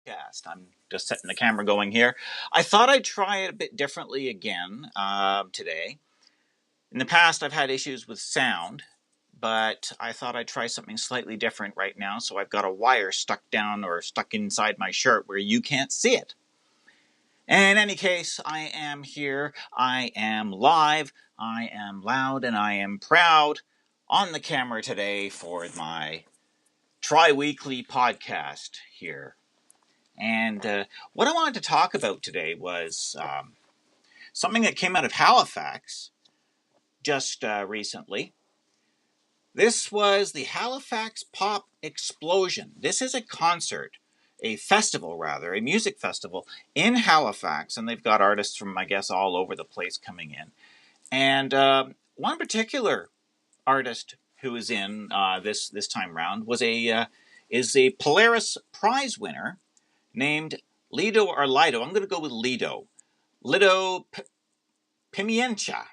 I'm just setting the camera going here. I thought I'd try it a bit differently again today. In the past, I've had issues with sound, but I thought I'd try something slightly different right now. So I've got a wire stuck down or stuck inside my shirt where you can't see it. In any case, I am here. I am live. I am loud, and I am proud on the camera today for my tri-weekly podcast here. And what I wanted to talk about today was something that came out of Halifax just recently. This was the Halifax Pop Explosion. This is a concert, a festival rather, a music festival in Halifax, and they've got artists from, I guess, all over the place coming in. And one particular artist who is in this time round is a Polaris Prize winner named Lido or Lido. I'm going to go with Lido. Lido Pimienta.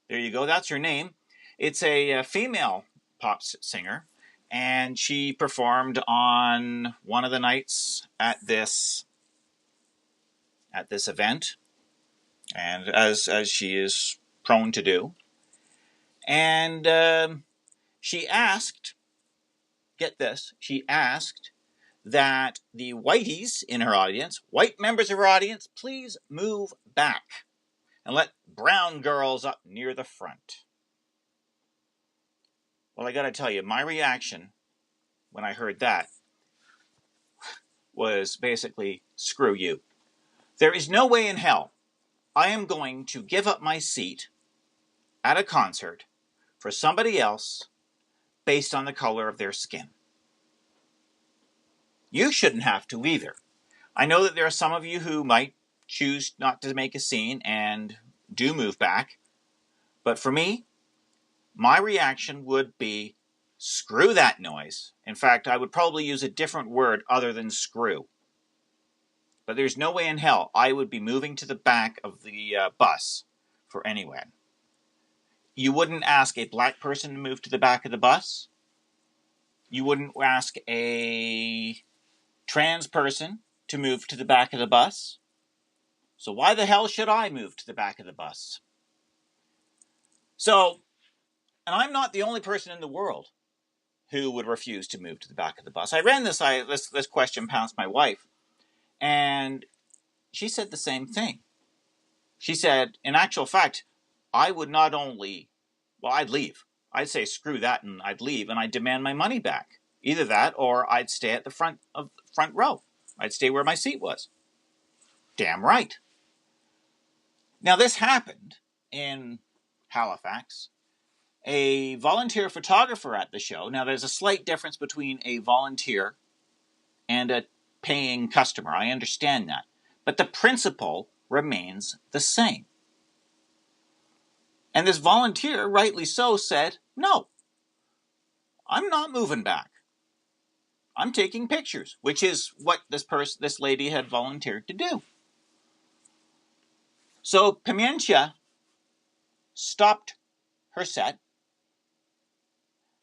There you go. That's her name. It's a female pop singer, and she performed on one of the nights at this event, and as she is prone to do. And she asked, get this, she asked that the Whities in her audience, white members of her audience, please move back and let brown girls up near the front. Well, I gotta tell you, my reaction when I heard that was basically, screw you. There is no way in hell I am going to give up my seat at a concert for somebody else based on the color of their skin. You shouldn't have to either. I know that there are some of you who might choose not to make a scene and do move back, but for me, my reaction would be, screw that noise. In fact, I would probably use a different word other than screw. But there's no way in hell I would be moving to the back of the bus for anyone. You wouldn't ask a black person to move to the back of the bus. You wouldn't ask a trans person to move to the back of the bus. So why the hell should I move to the back of the bus? So, and I'm not the only person in the world who would refuse to move to the back of the bus. I ran this question past my wife, and she said the same thing. She said, in actual fact, I would not only, well, I'd leave. I'd say screw that and I'd leave and I'd demand my money back. Either that or I'd stay at the front row. I'd stay where my seat was. Damn right. Now this happened in Halifax. A volunteer photographer at the show. Now there's a slight difference between a volunteer and a paying customer. I understand that. But the principle remains the same. And this volunteer, rightly so, said, no, I'm not moving back. I'm taking pictures, which is what this lady had volunteered to do. So Pimienta stopped her set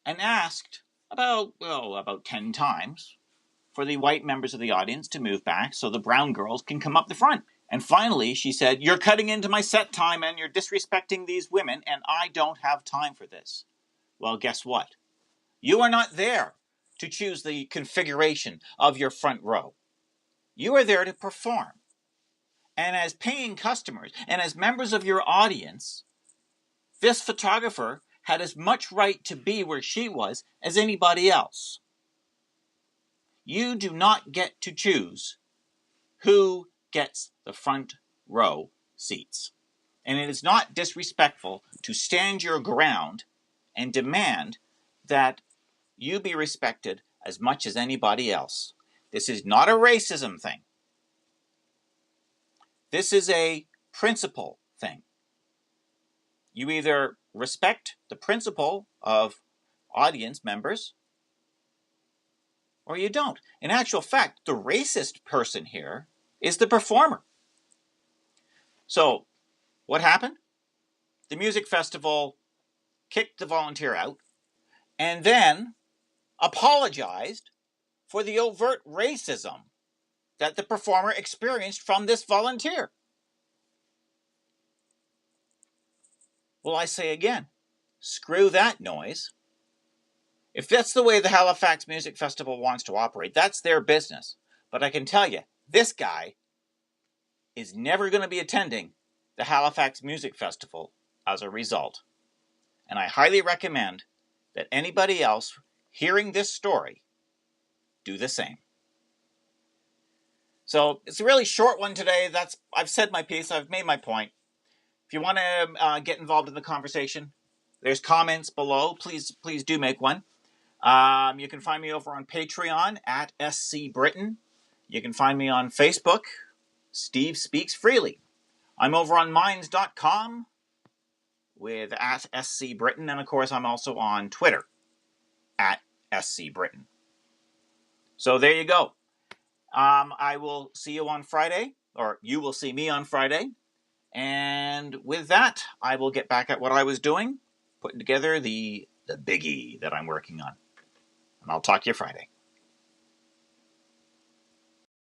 and asked about 10 times for the white members of the audience to move back so the brown girls can come up the front. And finally, she said, you're cutting into my set time and you're disrespecting these women, and I don't have time for this. Well, guess what? You are not there to choose the configuration of your front row. You are there to perform. And as paying customers and as members of your audience, this photographer had as much right to be where she was as anybody else. You do not get to choose who gets the front row seats. And it is not disrespectful to stand your ground and demand that you be respected as much as anybody else. This is not a racism thing. This is a principle thing. You either respect the principle of audience members or you don't. In actual fact, the racist person here is the performer. So, what happened? The music festival kicked the volunteer out and then apologized for the overt racism that the performer experienced from this volunteer. Well, I say again, screw that noise. If that's the way the Halifax Music Festival wants to operate, that's their business. But I can tell you, this guy is never going to be attending the Halifax Music Festival as a result. And I highly recommend that anybody else hearing this story do the same. So it's a really short one today. I've said my piece. I've made my point. If you want to get involved in the conversation, there's comments below. Please do make one. You can find me over on Patreon at SC Britain. You can find me on Facebook, Steve Speaks Freely. I'm over on Minds.com with at SC Britain, and of course I'm also on Twitter at SC Britain. So there you go. I will see you on Friday, or you will see me on Friday. And with that, I will get back at what I was doing, putting together the biggie that I'm working on. And I'll talk to you Friday.